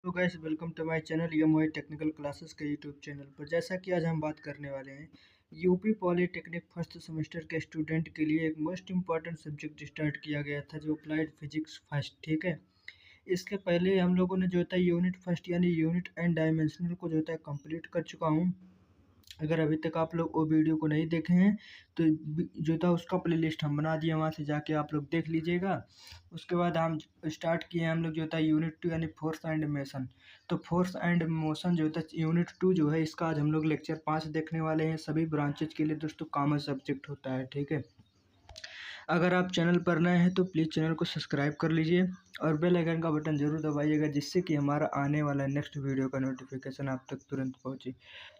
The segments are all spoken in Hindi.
तो guys welcome to my channel ये मोहित टेक्निकल क्लासेस के यूट्यूब चैनल पर। जैसा कि आज हम बात करने वाले हैं यूपी पॉलीटेक्निक फर्स्ट सेमेस्टर के स्टूडेंट के लिए एक मोस्ट इम्पॉर्टेंट सब्जेक्ट स्टार्ट किया गया था जो अप्लाइड फिजिक्स फर्स्ट। ठीक है, इसके पहले हम लोगों ने जो होता है यूनिट फर्स्ट यानी यूनिट एंड डायमेंशनल को जो होता है कंप्लीट कर चुका हूँ। अगर अभी तक आप लोग वो वीडियो को नहीं देखे हैं तो जो था उसका प्लेलिस्ट हम बना दिए, वहाँ से जाके आप लोग देख लीजिएगा। उसके बाद हम स्टार्ट किए हम लोग जो होता है यूनिट 2 यानी फोर्स एंड मोशन। तो फोर्स एंड मोशन जो होता है यूनिट 2 जो है, इसका आज हम लोग लेक्चर 5 देखने वाले हैं। सभी ब्रांचेज के लिए दोस्तों कॉमन सब्जेक्ट होता है। ठीक है, अगर आप चैनल पर नए हैं तो प्लीज़ चैनल को सब्सक्राइब कर लीजिए और बेल आइकन का बटन ज़रूर दबाइएगा, जिससे कि हमारा आने वाला नेक्स्ट वीडियो का नोटिफिकेशन आप तक तुरंत पहुंचे।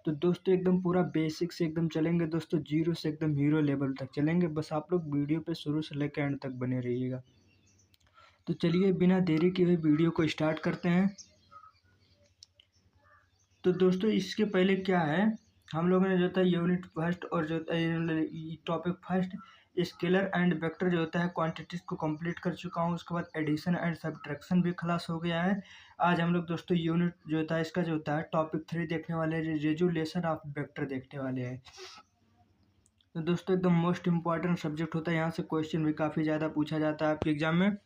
तो दोस्तों एकदम पूरा बेसिक से एकदम चलेंगे दोस्तों, जीरो से एकदम हीरो लेवल तक चलेंगे। बस आप लोग वीडियो पे शुरू से लेकर एंड तक बने रहिएगा। तो चलिए बिना देरी किए हुए वीडियो को स्टार्ट करते हैं। तो दोस्तों इसके पहले क्या है, हम लोगों ने जो होता है यूनिट फर्स्ट और जो होता है topic first scalar and vector जो होता है क्वांटिटीज को कंप्लीट कर चुका हूँ। उसके बाद एडिशन एंड सब्ट्रैक्शन भी खलास हो गया है। आज हम लोग दोस्तों यूनिट जो होता है इसका जो होता है टॉपिक 3 देखने वाले हैं, रेजुलेशन ऑफ वेक्टर देखने वाले हैं। तो दोस्तों एकदम मोस्ट इंपॉर्टेंट सब्जेक्ट होता है, यहाँ से क्वेश्चन भी काफ़ी ज़्यादा पूछा जाता है आपके एग्जाम में।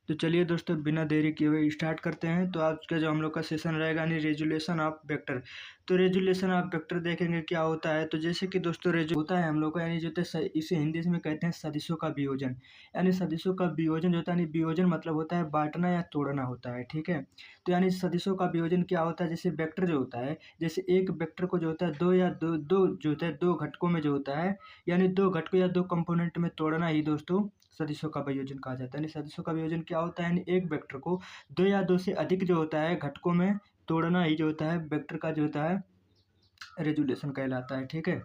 तो चलिए दोस्तों बिना देरी किए हुए स्टार्ट करते हैं। तो आज का जो हम लोग का सेशन रहेगा यानी रेजुलेशन ऑफ वेक्टर। तो रेजुलेशन ऑफ वेक्टर देखेंगे क्या होता है। तो जैसे कि दोस्तों रेजु होता है हम लोग का यानी जो होता है इसे हिंदी में कहते हैं सदिशों का वियोजन। यानी सदिशों का वियोजन जो होता है, यानी वियोजन मतलब होता है बांटना या तोड़ना होता है। ठीक है, तो यानी सदिशों का वियोजन क्या होता है, जैसे वेक्टर जो होता है, जैसे एक वेक्टर को जो होता है दो या दो दो जो होता है दो घटकों में जो होता है, यानी दो घटकों या दो कंपोनेंट में तोड़ना ही दोस्तों सदिशों का वियोजन कहा जाता है। यानी सदिशों का वियोजन क्या होता है, यानी एक वेक्टर को दो या दो से अधिक जो होता है घटकों में तोड़ना ही जो होता है वेक्टर का जो होता है रेजुलेशन कहलाता है। ठीक है,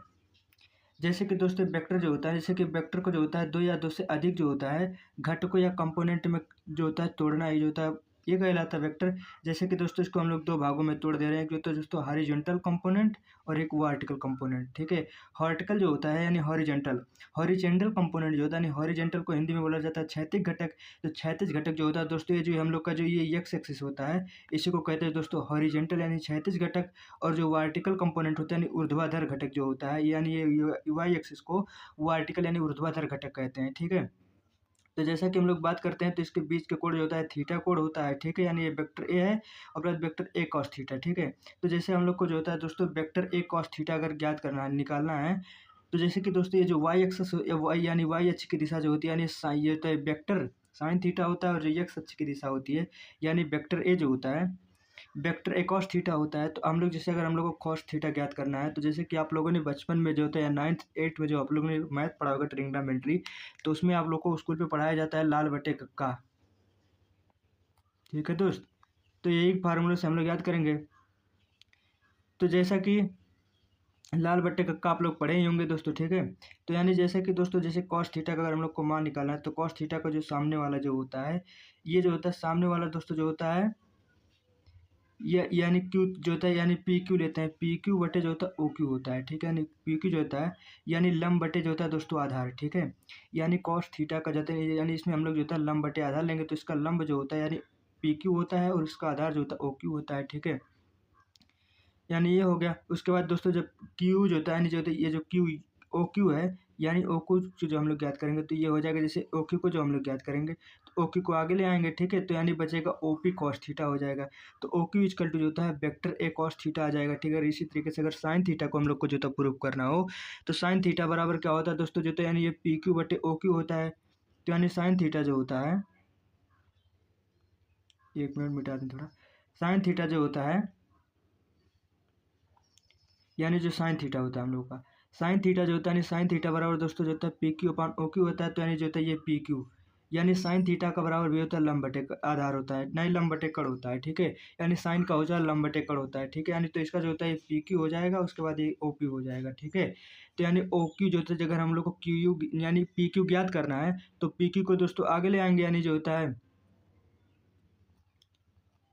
जैसे कि दोस्तों वेक्टर जो होता है, जैसे कि वेक्टर को जो होता है दो या दो से अधिक जो होता है घटकों या कंपोनेंट में जो होता है तोड़ना ही जो होता है ये कहलाता है वेक्टर। जैसे कि दोस्तों इसको हम लोग दो भागों में तोड़ दे रहे हैं, एक जो तो दोस्तों हॉरिजॉन्टल कंपोनेंट और एक वर्टिकल कंपोनेंट। ठीक है, हॉर्टिकल जो होता है यानी हॉरिजॉन्टल, हॉरिजॉन्टल कंपोनेंट जो होता है यानी हॉरिजॉन्टल को हिंदी में बोला जाता है क्षैतिज घटक। तो क्षैतिज घटक जो होता है दोस्तों, ये जो हम लोग का जो ये एक्स एक्सिस होता है इसी को कहते हैं दोस्तों हॉरिजॉन्टल यानी क्षैतिज घटक। और जो वर्टिकल कंपोनेंट होता है यानी ऊर्ध्वाधर घटक जो होता है, यानी ये वाई एक्सिस को वर्टिकल यानी ऊर्ध्वाधर घटक कहते हैं। ठीक है, तो जैसा कि हम लोग बात करते हैं तो इसके बीच का कोण जो होता है थीटा कोण होता है। ठीक है, यानी ये वेक्टर ए है और plus vector A cos theta. ठीक है, तो जैसे हम लोग को जो होता है दोस्तों वेक्टर ए कॉस थीटा अगर ज्ञात करना है निकालना है, तो जैसे कि दोस्तों ये जो वाई एक्सिस वाई यानी वाई अक्ष की दिशा जो होती है यानी ये होता है वेक्टर साइन थीटा होता है, और जो एक्स अक्ष की दिशा होती है यानी वेक्टर ए जो होता है वेक्टर ए कॉस थीटा होता है। तो हम लोग जैसे अगर हम लोग को कॉस थीटा ज्ञात करना है, तो जैसे कि आप लोगों ने बचपन में जो होता है नाइन्थ एट्थ में जो आप लोगों ने मैथ पढ़ा होगा ट्रिग्नोमेट्री, तो उसमें आप लोग को स्कूल पे पढ़ाया जाता है लाल बटे कक्का। ठीक है दोस्त, तो यही फार्मूले से हम लोग याद करेंगे। तो जैसा कि लाल बट्टे कक्का आप लोग पढ़े ही होंगे दोस्तों। ठीक है, तो यानी जैसे कि दोस्तों जैसे कॉस थीटा का अगर हम लोग को मान निकालना है, तो कॉस थीटा का जो सामने वाला जो होता है, ये जो होता है सामने वाला दोस्तों जो होता है यानी क्यू जो होता है यानी पी क्यू लेते हैं, पी क्यू बटे जो होता है ओ क्यू होता है। ठीक है, यानी पी क्यू जो होता है यानी लंब बटे जो होता है दोस्तों आधार। ठीक है, यानी कॉस थीटा का जाते हैं यानी इसमें हम लोग जो होता है लंब बटे आधार लेंगे, तो इसका लंब जो होता है यानी पी क्यू होता है और इसका आधार जो होता है ओ क्यू होता है। ठीक है, यानी ये हो गया। उसके बाद दोस्तों जब क्यू जो होता है यानी जो होता है ये जो क्यू ओ क्यू है यानी ओ क्यू जो हम लोग ज्ञात करेंगे, तो ये हो जाएगा जैसे ओ क्यू को जो हम लोग ज्ञात करेंगे तो ओ क्यू को आगे ले आएंगे। ठीक है, तो यानी बचेगा ओ पी कॉस थीटा हो जाएगा। तो ओ क्यू इजकल टू जो होता है वेक्टर ए कॉस थीटा आ जाएगा। ठीक है, इसी तरीके से अगर साइन थीटा को हम लोग को जो होता है प्रूव करना हो, तो साइन थीटा बराबर क्या होता है दोस्तों जो होता है यानी ये पी क्यू बटे ओ क्यू होता है। तो यानी साइन थीटा जो होता है, एक मिनट मिटा दें थोड़ा, साइन थीटा जो होता है यानी जो साइन थीटा होता है हम लोग का, साइन थीटा जो होता है यानी साइन थीटा बराबर दोस्तों जो होता है पी क्यू अपान ओ क्यू होता है। तो यानी जो होता है ये पी क्यू यानी साइन थीटा का बराबर भी होता है लंब बटे आधार होता है, नहीं लंब बटे कड़ होता है। ठीक है, यानी साइन का हो जाए लंब बटे कड़ होता है। ठीक है, यानी तो इसका जो होता है पी क्यू हो जाएगा, उसके बाद ये ओ क्यू हो जाएगा। ठीक है, तो यानी ओ क्यू जो होता है अगर हम लोग को क्यू यू यानी पी क्यू ज्ञात करना है, तो पी क्यू को दोस्तों आगे ले आएंगे, यानी जो होता है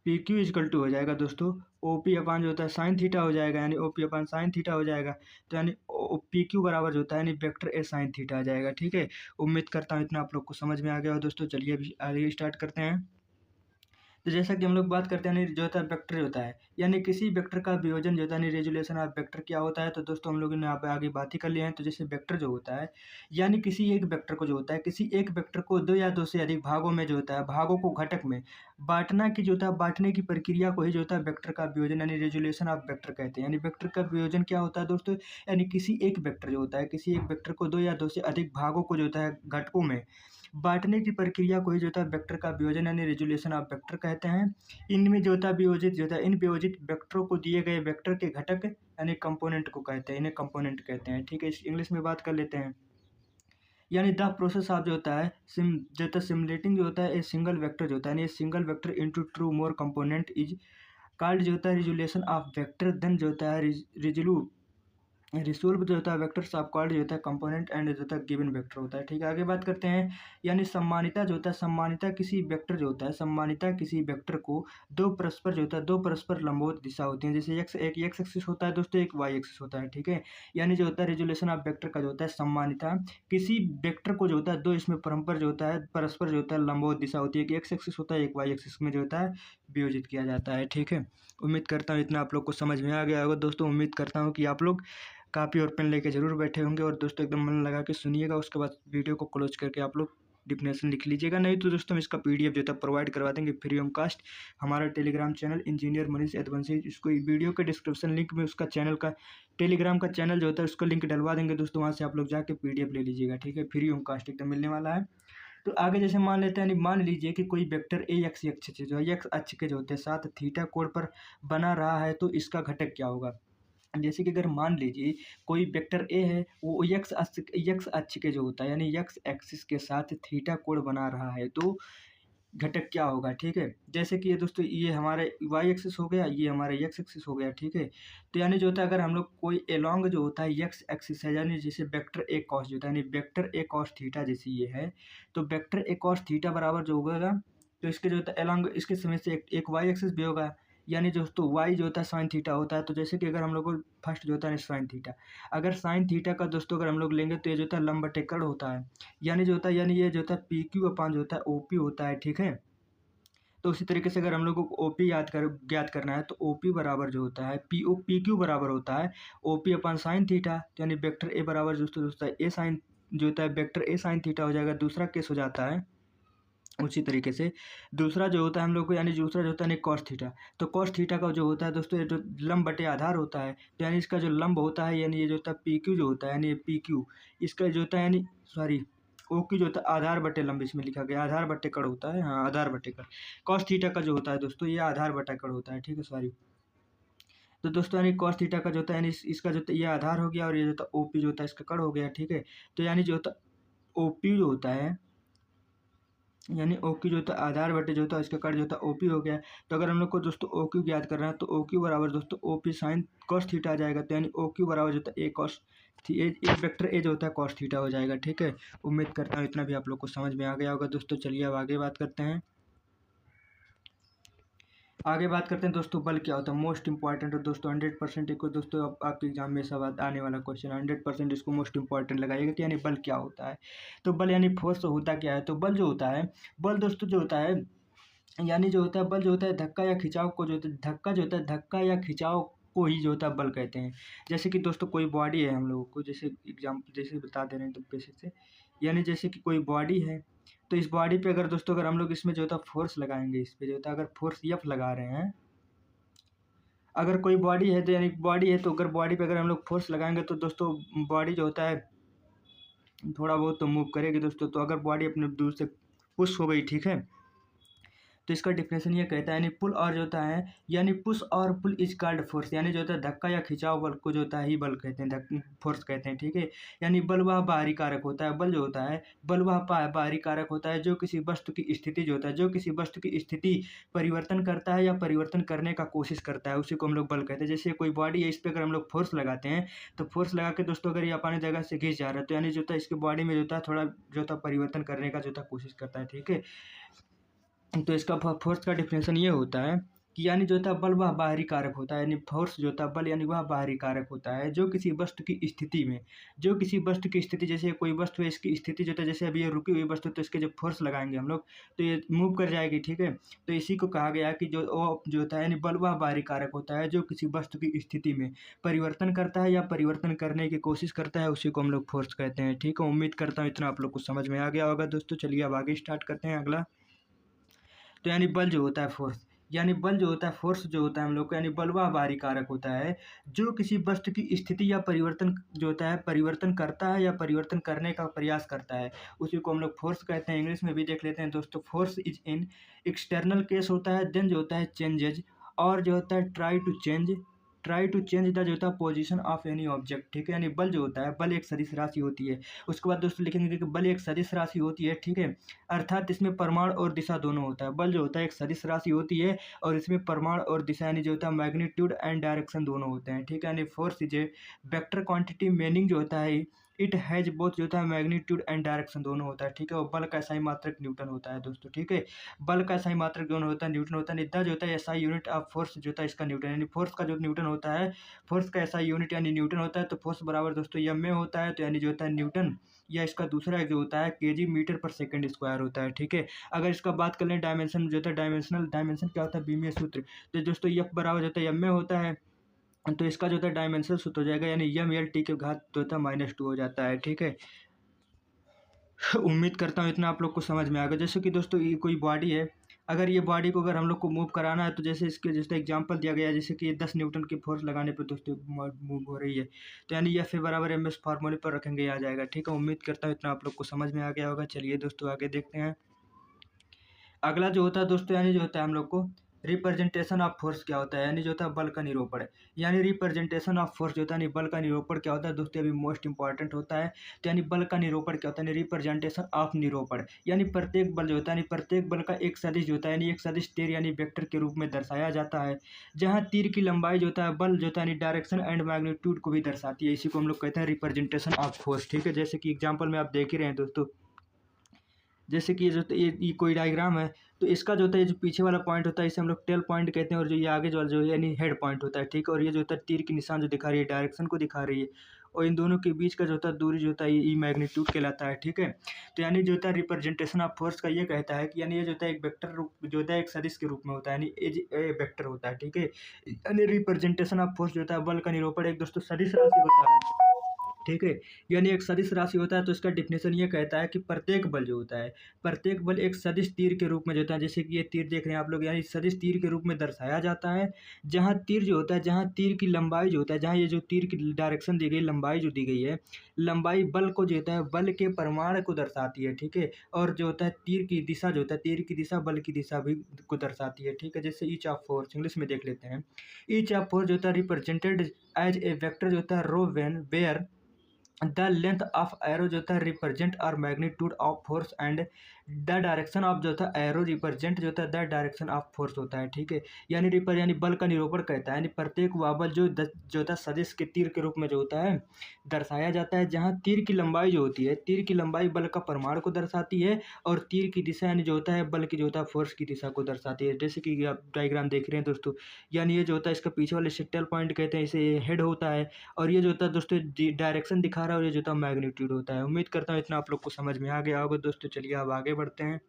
पी क्यू इजकल टू हो जाएगा दोस्तों ओ पी अपान जो होता है साइन थीटा हो जाएगा, यानी O P upon sine theta हो जाएगा। तो यानी ओ पी क्यू बराबर जो होता है यानी वेक्टर ए साइन थीटा आ जाएगा। ठीक है, उम्मीद करता हूँ इतना आप लोग को समझ में आ गया हो दोस्तों। चलिए अभी आगे स्टार्ट करते हैं। तो जैसा कि हम लोग बात करते हैं यानी जो होता है वेक्टर होता है, यानी किसी वेक्टर का वियोजन जो होता है यानी रेजुलेशन ऑफ वेक्टर क्या होता है। तो दोस्तों हम लोगों ने यहाँ पे आगे बात ही कर लिया है। तो जैसे वेक्टर जो होता है यानी किसी एक वेक्टर को जो होता है, किसी एक वेक्टर को दो या दो से अधिक भागों में जो होता है, भागों को घटक में बांटना की जो होता है, बांटने की प्रक्रिया को ही जो होता है वेक्टर का वियोजन यानी रेजुलेशन ऑफ वेक्टर कहते हैं। यानी वेक्टर का वियोजन क्या होता है दोस्तों, यानी किसी एक वेक्टर जो होता है, किसी एक वेक्टर को दो या दो से अधिक भागों को जो होता है घटकों में बांटने की प्रक्रिया को ही जो होता है वेक्टर का वियोजन यानी रेजुलेशन ऑफ वेक्टर कहते हैं। इनमें जो होता है वियोजित जो होता है, इन वियोजित वेक्टरों को दिए गए वेक्टर के घटक यानी कंपोनेंट को कहते हैं, इन्हें कंपोनेंट कहते हैं। ठीक है, इंग्लिश में बात कर लेते हैं। यानी द प्रोसेस ऑफ जो होता है जो होता है सिमुलेटिंग जो होता है ए सिंगल वेक्टर जो होता है, यानी single vector into two more component is called जो होता है रिजोल्यूशन ऑफ वेक्टर। देन जो होता है रिसोल्व जो होता है वेक्टर्स ऑफ कॉल्ड जो होता है कंपोनेंट एंड जो होता है गिवन वेक्टर होता है। ठीक है, आगे बात करते हैं। यानी सम्मानिता जो होता है, सम्मानिता किसी वेक्टर जो होता है, सम्मानिता किसी वेक्टर को दो परस्पर जो होता है, दो परस्पर लंबवत दिशा होती है। जैसे एक एक्स एक्सिस होता है दोस्तों, एक वाई एक्सिस होता है। ठीक है, यानी जो होता है रेजुलेशन ऑफ वेक्टर का जो होता है सम्मानिता किसी वेक्टर को जो होता है दो इसमें परस्पर जो होता है, परस्पर जो होता है लंबवत दिशा होती है। एक एक्स एक्सिस होता है, एक वाई एक्सिस में जो होता है वियोजित किया जाता है। ठीक है, उम्मीद करता हूँ इतना आप लोग को समझ में आ गया होगा दोस्तों। उम्मीद करता हूँ कि आप लोग कापी और पेन लेके जरूर बैठे होंगे और दोस्तों एकदम मन लगा के सुनिएगा। उसके बाद वीडियो को क्लोज करके आप लोग डिफिनेशन लिख लीजिएगा। नहीं तो दोस्तों हम इसका पीडीएफ जो है प्रोवाइड करवा देंगे फ्री ऑफ कास्ट। हमारा Telegram channel engineer Manish Yaduvanshi, इसको वीडियो के डिस्क्रिप्शन लिंक में उसका चैनल का टेलीग्राम का चैनल जो होता है उसको लिंक डलवा देंगे दोस्तों। वहाँ से आप लोग जाके पीडीएफ ले लीजिएगा। ठीक है, फ्री ऑफ कास्ट एकदम मिलने वाला है। तो आगे जैसे मान लेते हैं, यानी मान लीजिए कि कोई वेक्टर ए एक्स अक्ष जो है, एक्स अक्ष के जो होते हैं साथ थीटा कोण पर बना रहा है, तो इसका घटक क्या होगा। जैसे कि अगर मान लीजिए कोई वेक्टर ए है, वो एक्स अक्ष के जो होता है यानी एक्स एक्सिस के साथ थीटा कोण बना रहा है, तो घटक क्या होगा। ठीक है, जैसे कि ये दोस्तों ये हमारे वाई एक्सिस हो गया, ये हमारे एक्स एक्सिस हो गया। ठीक है, तो यानी जो होता है अगर हम लोग कोई एलोंग जो होता है एक्स एक्सिस है, यानी जैसे वेक्टर ए कॉस जो होता है, यानी वेक्टर ए कॉस थीटा जैसे ये है, तो वेक्टर ए कॉस थीटा बराबर जो होगा, तो इसके जो होता है एलोंग इसके समय से एक वाई एक्सिस भी होगा, यानी दोस्तों वाई जो होता है साइन थीटा होता है। तो जैसे कि अगर हम लोग को फर्स्ट जो होता है साइन थीटा, अगर साइन थीटा का दोस्तों अगर हम लोग लेंगे तो ये जो होता है लंब बटे कर्ण होता है, यानी जो होता है यानी ये जो होता है पी क्यू अपान जो होता है ओ पी होता है। ठीक है, तो उसी तरीके से अगर हम लोगों को ओपी ज्ञात करना है, तो ओपी बराबर जो होता है पी क्यू बराबर होता है ओपी अपान साइन थीटा। यानी वेक्टर ए बराबर दोस्तों ए साइन जो होता है वेक्टर ए साइन थीटा हो जाएगा। दूसरा केस हो जाता है उसी तरीके से, दूसरा जो होता है हम लोग को, यानी दूसरा जो होता है कॉस थीटा। तो कॉस थीटा का जो होता है दोस्तों, ये जो लंब बटे आधार होता है, तो यानी इसका जो लंब होता है, यानी ये जो होता है पी क्यू जो होता है, यानी ये पी क्यू इसका जो होता है, यानी सॉरी ओ क्यू जो होता है आधार बटे लंब, इसमें लिखा गया आधार बटे कड़ होता है। हाँ, आधार बटे कड़। कॉस थीटा का जो होता है दोस्तों, ये आधार बटा कड़ होता है। ठीक है, सॉरी। तो दोस्तों यानी कॉस थीटा का जो होता है, यानी इसका जो होता है ये आधार हो गया, और ये जो होता है ओपी जो होता है इसका कड़ हो गया। ठीक है, तो यानी जो होता है ओपी जो होता है, यानी ओ क्यू जो होता है आधार बटे जो होता है इसका कट जो होता है ओ पी हो गया। तो अगर हम लोग को दोस्तों ओ क्यू ज्ञात करना है, तो ओ क्यू बराबर दोस्तों O P sine cos theta आ जाएगा। तो यानी ओ क्यू बराबर जो होता है ए कॉस एक वेक्टर ए जो होता है कॉस थीटा हो जाएगा। ठीक है, उम्मीद करता हूँ इतना भी आप लोग को समझ में आ गया होगा दोस्तों। चलिए अब आगे बात करते हैं। आगे बात करते हैं दोस्तों, बल क्या होता है, मोस्ट इंपॉर्टेंट है दोस्तों। 100% को दोस्तों आपके एग्जाम में सब आने वाला क्वेश्चन, 100% इसको मोस्ट इंपॉर्टेंट लगाइएगा कि यानी बल क्या होता है। तो बल यानी फोर्स होता क्या है। तो बल जो होता है, बल दोस्तों जो होता है, यानी जो होता है बल जो होता है धक्का या खिंचाव को जो होता है, धक्का जो होता है धक्का या खिंचाव को ही जो होता है बल कहते हैं। जैसे कि दोस्तों कोई बॉडी है, हम लोगों को जैसे एग्जाम्पल जैसे बता दे रहे हैं तो बेसिक से, यानी जैसे कि कोई बॉडी है, तो इस बॉडी पे अगर दोस्तों अगर हम लोग इसमें जो होता है फोर्स लगाएंगे, इस पे जो होता है अगर फोर्स एफ लगा रहे हैं, अगर कोई बॉडी है तो यानी बॉडी है, तो अगर बॉडी पे अगर हम लोग फोर्स लगाएंगे तो दोस्तों बॉडी जो होता है थोड़ा बहुत तो मूव करेगी दोस्तों। तो अगर बॉडी अपने दूर से पुश हो गई, ठीक है, तो इसका डिफिनेशन ये कहता है, यानी पुल और जो होता है, यानी पुश और पुल इज कॉल्ड फोर्स, यानी जो होता है धक्का या खिंचाव बल को जो होता है ही बल कहते हैं, फोर्स कहते हैं। ठीक है, यानी बल वह बाहरी कारक होता है, बल जो होता है बल वह बाहरी कारक होता है जो किसी वस्तु की स्थिति जो होता है, जो किसी वस्तु की स्थिति परिवर्तन करता है या परिवर्तन करने का कोशिश करता है, उसी को हम लोग बल कहते हैं। जैसे कोई बॉडी है, इस पर अगर हम लोग फोर्स लगाते हैं, तो फोर्स लगा के दोस्तों अगर ये अपने जगह से घिस जा रहा है, तो यानी जो होता है इसके बॉडी में जो होता है थोड़ा जो होता है परिवर्तन करने का जो होता है कोशिश करता है। ठीक है, तो इसका फोर्स का डिफिनेशन ये होता है कि यानी जो होता है बल वह बाहरी कारक होता है, यानी फोर्स जो होता है बल यानी वह बाहरी कारक होता है जो किसी वस्तु की स्थिति में, जो किसी वस्तु की स्थिति, जैसे कोई वस्तु है इसकी स्थिति जो होता है, जैसे अभी ये रुकी हुई वस्तु तो इसके जब फोर्स लगाएंगे हम लोग तो ये मूव कर जाएगी, ठीक है। तो इसी को कहा गया कि जो वो जो होता है यानी बल वह बाहरी कारक होता है जो किसी वस्तु की स्थिति में परिवर्तन करता है या परिवर्तन करने की कोशिश करता है, उसी को हम लोग फोर्स कहते हैं, ठीक है। उम्मीद करता हूँ इतना आप लोग को समझ में आ गया होगा दोस्तों। चलिए अब आगे स्टार्ट करते हैं अगला। तो यानी बल जो होता है फोर्स, यानी बल जो होता है फोर्स जो होता है हम लोग को, यानी बल वह बाहरी कारक होता है जो किसी वस्तु की स्थिति या परिवर्तन जो होता है परिवर्तन करता है या परिवर्तन करने का प्रयास करता है, उसी को हम लोग फोर्स कहते हैं। इंग्लिश में भी देख लेते हैं दोस्तों। Force is in external case होता है, देन जो होता है चेंजेज, और जो होता है ट्राई टू चेंज द जो होता है पोजीशन ऑफ एनी ऑब्जेक्ट, ठीक है। यानी बल जो होता है, बल एक सदिश राशि होती है। उसके बाद दोस्तों लिखेंगे कि बल एक सदिश राशि होती है, ठीक है। अर्थात इसमें परिमाण और दिशा दोनों होता है। बल जो होता है एक सदिश राशि होती है और इसमें परिमाण और दिशा यानी जो होता है मैग्नीट्यूड एंड डायरेक्शन दोनों होते हैं, ठीक है। यानी force is a vector quantity meaning जो होता है इट हैज बोथ जो होता है मैग्नीट्यूड एंड डायरेक्शन दोनों होता है, ठीक है। और बल का SI मात्रक न्यूटन होता है दोस्तों, ठीक है। बल का SI मात्रक जो होता है न्यूटन होता है। निद्दा जो होता है SI यूनिट ऑफ फोर्स जो होता है इसका न्यूटन, यानी फोर्स का जो न्यूटन होता है, फोर्स का SI यूनिट यानी न्यूटन होता है। तो फोर्स बराबर दोस्तों m में होता है, तो यानी जो होता है न्यूटन, या इसका दूसरा जो होता है केजी मीटर पर सेकंड स्क्वायर होता है, ठीक है। अगर इसका बात कर लें डायमेंशन जो होता है, डायमेंशन क्या होता है, बीमीय सूत्र। तो दोस्तों F बराबर जो होता है m में होता है, तो इसका जो होता है डायमेंशन सूत्र हो जाएगा, यानी ML/T के घात जो होता है -2 हो जाता है, ठीक है। उम्मीद करता हूँ इतना आप लोग को समझ में आ गया। जैसे कि दोस्तों ये कोई बॉडी है, अगर ये बॉडी को अगर हम लोग को मूव कराना है, तो जैसे इसके जैसे एग्जांपल दिया गया है, जैसे कि ये 10 न्यूटन की फोर्स लगाने पर दोस्तों मूव हो रही है, तो यानी F बराबर MS फार्मूले पर रखेंगे आ जाएगा, ठीक है। उम्मीद करता हूँ इतना आप लोग को समझ में आ गया होगा। चलिए दोस्तों आगे देखते हैं। अगला जो होता है दोस्तों, यानी जो होता है हम लोग को रिप्रेजेंटेशन ऑफ फोर्स क्या होता है, यानी जो होता है बल का निरूपण। यानी रिप्रेजेंटेशन ऑफ फोर्स जो होता है, यानी बल का निरूपण क्या होता है दोस्तों, अभी मोस्ट इंपॉर्टेंट होता है। तो यानी बल का निरूपण क्या होता है, रिप्रेजेंटेशन ऑफ निरूपण, यानी प्रत्येक बल जो होता है, यानी प्रत्येक बल का एक सदिश जो होता है, यानी एक सदिश तीर यानी वेक्टर के रूप में दर्शाया जाता है, जहाँ तीर की लंबाई जो होता है बल जो होता है यानी डायरेक्शन एंड मैग्नीट्यूड को भी दर्शाती है। इसी को हम लोग कहते हैं रिप्रेजेंटेशन ऑफ फोर्स, ठीक है। जैसे कि एग्जाम्पल में आप देख ही रहे हैं दोस्तों, जैसे कि ये जो ये कोई डायग्राम है, तो इसका जो होता है, ये जो पीछे वाला पॉइंट होता है इसे हम लोग टेल पॉइंट कहते हैं, और जो ये आगे जो है यानी हेड पॉइंट होता है, ठीक है। और ये जो होता है तीर की निशान जो दिखा रही है डायरेक्शन को दिखा रही है, और इन दोनों के बीच का जो होता है दूरी जो होता है ये मैग्नीट्यूड कहलाता है, ठीक है। तो यानी जो होता है रिप्रेजेंटेशन ऑफ फोर्स का ये कहता है कि यानी ये जो होता है एक वेक्टर रूप जो होता है एक सदिश के रूप में होता है, यानी एज ए वेक्टर होता है, ठीक है। यानी रिप्रेजेंटेशन ऑफ फोर्स जो होता है बल का निरूपण एक दोस्तों सदिश राशि होता है, ठीक है। यानी एक सदिश राशि होता है, तो इसका डिफिनेशन ये कहता है कि प्रत्येक बल जो होता है, प्रत्येक बल एक सदिश तीर के रूप में जो होता है, जैसे कि ये तीर देख रहे हैं आप लोग, यानी सदिश तीर के रूप में दर्शाया जाता है, जहाँ तीर जो होता है, जहाँ तीर की लंबाई जो होता है, जहाँ ये जो तीर की डायरेक्शन दी गई, लंबाई जो दी गई है, लंबाई बल को जो होता है बल के परिमाण को दर्शाती है, ठीक है। और जो होता है तीर की दिशा जो होता है, तीर की दिशा बल की दिशा भी को दर्शाती है, ठीक है। जैसे ईच ऑफ फोर्स इंग्लिश में देख लेते हैं। ईच ऑफ फोर्स जो होता है रिप्रेजेंटेड एज ए वेक्टर जो होता है row when where the length of arrow जो होता है रिप्रेजेंट और magnitude of force and the direction of जो होता है एरो रिप्रेजेंट जो होता है द डायरेक्शन ऑफ फोर्स होता है, ठीक है। यानी यानी बल का निरूपण कहता है, यानी प्रत्येक वह बल जो होता है सदिश के तीर के रूप में जो होता है दर्शाया जाता है, जहाँ तीर की लंबाई जो होती है, तीर की लंबाई बल का परिमाण को दर्शाती है, और तीर की दिशा यानी जो होता है बल की जो होता है फोर्स की दिशा को दर्शाती है। जैसे कि आप डायग्राम देख रहे हैं दोस्तों, यानी ये जो होता है इसका पीछे वाले सिक्टल पॉइंट कहते हैं, इसे हेड होता है, और ये जो होता है दोस्तों डायरेक्शन दिखा रहा है, और ये जो होता है मैग्नीट्यूड होता है। उम्मीद करता हूँ इतना आप लोग को समझ में आ गया होगा दोस्तों। चलिए अब आगे बढ़ते हैं।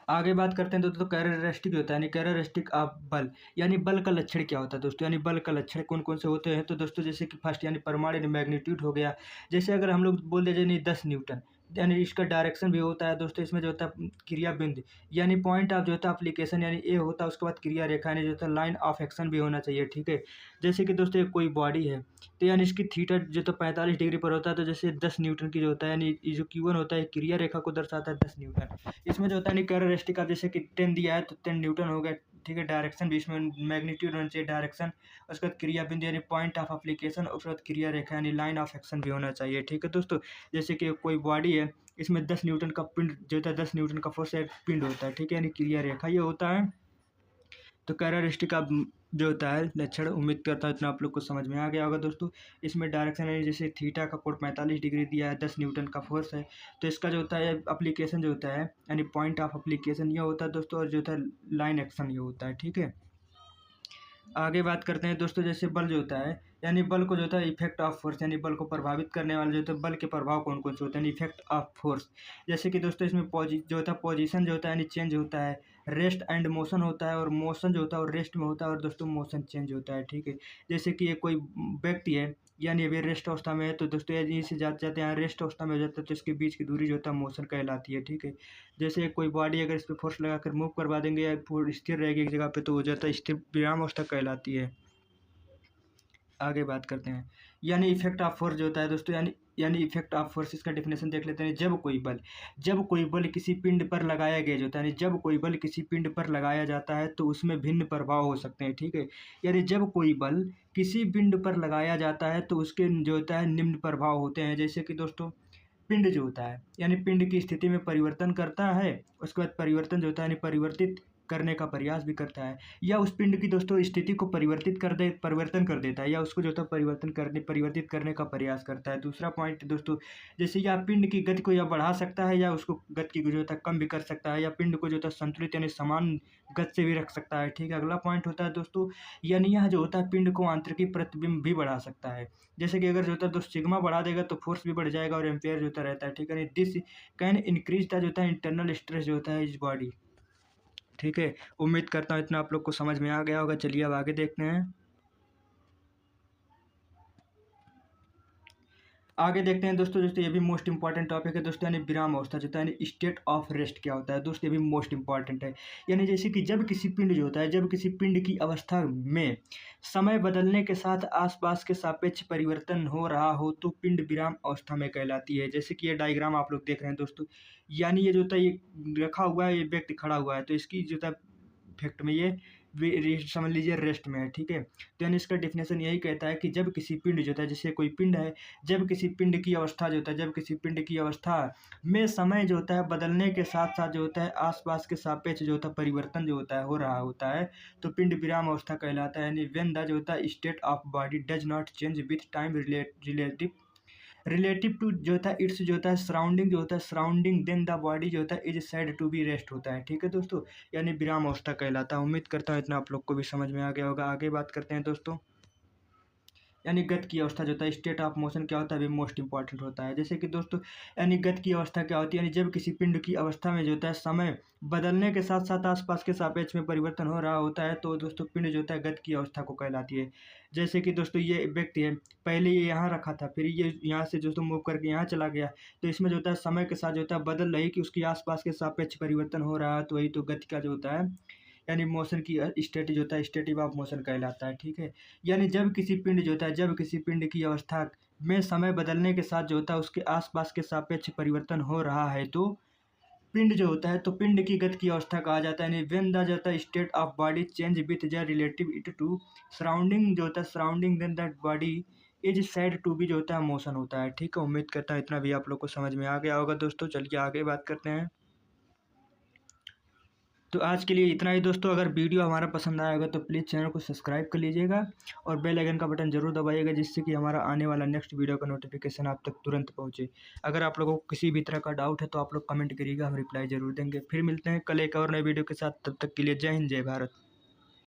आगे बात करते हैं दोस्तों कैरेक्टरिस्टिक होता है, यानी कैरेक्टरिस्टिक ऑफ बल, यानी बल का लक्षण क्या होता है दोस्तों, यानी बल का लक्षण कौन कौन से होते हैं। तो दोस्तों जैसे कि फर्स्ट यानी परिमाण यानी मैग्नीट्यूड हो गया। जैसे अगर हम लोग बोल दें यानी 10 न्यूटन, यानी इसका डायरेक्शन भी होता है दोस्तों, इसमें जो होता है क्रिया बिंदु यानी पॉइंट ऑफ जो होता है एप्लीकेशन यानी ए होता है, उसके बाद क्रिया रेखा यानी जो होता है लाइन ऑफ एक्शन भी होना चाहिए, ठीक है। जैसे कि दोस्तों कोई बॉडी है, तो यानी इसकी थीटा जो तो 45 डिग्री पर होता है, तो जैसे 10 न्यूटन की जो होता है, यानी जो Q1 होता है क्रिया रेखा को दर्शाता है 10 न्यूटन। इसमें जो होता है कैरेक्टरिस्टिक आप जैसे कि 10 दिया है तो 10 न्यूटन हो गया, ठीक है। डायरेक्शन भी इसमें मैग्नीट्यूड होना चाहिए डायरेक्शन, उसके बाद क्रिया बिंदु यानी पॉइंट ऑफ एप्लीकेशन, उसके बाद क्रिया रेखा यानी लाइन ऑफ एक्शन भी होना चाहिए, ठीक है दोस्तों। जैसे कि कोई बॉडी है, इसमें 10 न्यूटन का पिंड जो होता है 10 न्यूटन का फोर्स एक पिंड होता है, ठीक है, यानी क्रिया रेखा ये होता है। तो कैरेक्टरिस्टिक का जो होता है लक्षण, उम्मीद करता हूँ इतना आप लोग को समझ में आ गया होगा दोस्तों। इसमें डायरेक्शन यानी जैसे थीटा का कोण 45 डिग्री दिया है, 10 न्यूटन का फोर्स है। तो इसका जो होता है एप्लीकेशन जो होता है यानी पॉइंट ऑफ एप्लीकेशन ये होता है दोस्तों, और जो होता है लाइन एक्शन ये होता है, ठीक है। आगे बात करते हैं दोस्तों, जैसे बल जो होता है यानी बल को जो होता है इफेक्ट ऑफ फोर्स यानी बल को प्रभावित करने वाले जो होता है बल के प्रभाव कौन कौन से होते हैं, इफेक्ट ऑफ फोर्स। जैसे कि दोस्तों इसमें जो होता है पोजीशन जो होता है यानी चेंज होता है, रेस्ट एंड मोशन होता है, और मोशन जो होता है और रेस्ट में होता है, और दोस्तों मोशन चेंज होता है, ठीक है। जैसे कि ये कोई व्यक्ति है यानी अभी रेस्ट अवस्था में है, तो दोस्तों यदि से जाते जाते यहाँ रेस्ट अवस्था में हो जाता है तो इसके बीच की दूरी जो होता है मोशन कहलाती है, ठीक है। जैसे कोई बॉडी अगर इस पर फोर्स लगाकर मूव करवा देंगे या स्थिर रहेगी एक जगह पे तो हो जाता है स्थिर विराम अवस्था कहलाती है। आगे बात करते हैं यानी इफेक्ट ऑफ फोर्स जो होता है दोस्तों, यानी इफेक्ट ऑफ फोर्स, इसका डेफिनेशन देख लेते हैं। जब कोई बल किसी पिंड पर लगाया गया जो होता है, यानी जब कोई बल किसी पिंड पर लगाया जाता है तो उसमें भिन्न प्रभाव हो सकते हैं, ठीक है। यानी जब कोई बल किसी पिंड पर लगाया जाता है तो उसके जो होता है निम्न प्रभाव होते हैं। जैसे कि दोस्तों पिंड जो होता है यानी पिंड की स्थिति में परिवर्तन करता है, उसके बाद परिवर्तन जो होता है यानी परिवर्तित करने का प्रयास भी करता है, या उस पिंड की दोस्तों स्थिति को परिवर्तन कर देता है, या उसको जो होता है परिवर्तित करने का प्रयास करता है। दूसरा पॉइंट दोस्तों, जैसे या पिंड की गति को या बढ़ा सकता है या उसको गति की जो होता है कम भी कर सकता है, या पिंड को जो होता है संतुलित यानी समान गति से भी रख सकता है, ठीक है। अगला पॉइंट होता है दोस्तों, यानी यह जो होता है पिंड को आंतरिक प्रतिबिंब भी बढ़ा सकता है। जैसे कि अगर जो होता है दोस्त सिग्मा बढ़ा देगा तो फोर्स भी बढ़ जाएगा और एम्पेयर जो होता रहता है, ठीक है। दिस कैन इंक्रीज द जो होता है इंटरनल स्ट्रेस जो होता है इस बॉडी, ठीक है। उम्मीद करता हूँ इतना आप लोग को समझ में आ गया होगा। चलिए अब आगे देखते हैं। दोस्तों ये भी मोस्ट इंपॉर्टेंट टॉपिक है दोस्तों, यानी विराम अवस्था जो होता है यानी स्टेट ऑफ रेस्ट क्या होता है दोस्तों, ये भी मोस्ट इंपॉर्टेंट है। यानी जैसे कि जब किसी पिंड जो होता है, जब किसी पिंड की अवस्था में समय बदलने के साथ आसपास के सापेक्ष परिवर्तन हो रहा हो तो पिंड विराम अवस्था में कहलाती है। जैसे कि ये डायग्राम आप लोग देख रहे हैं दोस्तों, यानी ये जो होता है ये रखा हुआ है, ये व्यक्ति खड़ा हुआ है, तो इसकी जो होता है इफेक्ट में ये समझ लीजिए रेस्ट में है, ठीक है। तो यानी इसका डेफिनेशन यही कहता है कि जब किसी पिंड जो होता है, जैसे कोई पिंड है, जब किसी पिंड की अवस्था जो होता है, जब किसी पिंड की अवस्था में समय जो होता है बदलने के साथ साथ जो होता है आसपास के सापेक्ष जो होता है परिवर्तन जो होता है हो रहा होता है तो पिंड विराम अवस्था कहलाता है। यानी व्हेन द जो होता है state of body does not change with time relative to जो होता है इट्स जो होता है सराउंडिंग देन द बॉडी जो होता है is said to be rest होता है, ठीक है दोस्तों। यानी विराम अवस्था कहलाता है। उम्मीद करता हूँ इतना आप लोग को भी समझ में आ गया होगा। आगे बात करते हैं दोस्तों, यानी गति की अवस्था जो होता है स्टेट ऑफ मोशन क्या होता है, भी मोस्ट इंपॉर्टेंट होता है। जैसे कि दोस्तों यानी गति की अवस्था क्या होती है, यानी जब किसी पिंड की अवस्था में जो होता है समय बदलने के साथ साथ आसपास के सापेक्ष में परिवर्तन हो रहा होता है तो दोस्तों पिंड जो होता है गति की अवस्था को कहलाती है। जैसे कि दोस्तों ये व्यक्ति है, पहले ये यहाँ रखा था, फिर ये यहाँ से दोस्तों मूव करके यहाँ चला गया, तो इसमें जो होता है समय के साथ जो होता है बदल रही कि उसके आसपास के सापेक्ष परिवर्तन हो रहा है, तो वही तो गति का जो होता है यानी मोशन की स्टेट जो होता है स्टेटिव ऑफ मोशन कहलाता है, ठीक है। यानी जब किसी पिंड जो होता है, जब किसी पिंड की अवस्था में समय बदलने के साथ जो होता है उसके आसपास के सापेक्ष परिवर्तन हो रहा है तो पिंड जो होता है तो पिंड की गति की अवस्था कहा जाता है। यानी व्हेन द जाता है state of body change with the relative it to surrounding जो होता है surrounding then that body is said to be जो होता है मोशन होता है, ठीक है। उम्मीद करता हूँ इतना भी आप लोग को समझ में आ गया होगा दोस्तों। चलिए आगे बात करते हैं। तो आज के लिए इतना ही दोस्तों। अगर वीडियो हमारा पसंद आया होगा तो प्लीज़ चैनल को सब्सक्राइब कर लीजिएगा और बेल आइकन का बटन जरूर दबाइएगा, जिससे कि हमारा आने वाला नेक्स्ट वीडियो का नोटिफिकेशन आप तक तुरंत पहुंचे। अगर आप लोगों को किसी भी तरह का डाउट है तो आप लोग कमेंट करिएगा, हम रिप्लाई जरूर देंगे। फिर मिलते हैं कल एक और नए वीडियो के साथ, तब तक के लिए जय हिंद जय भारत।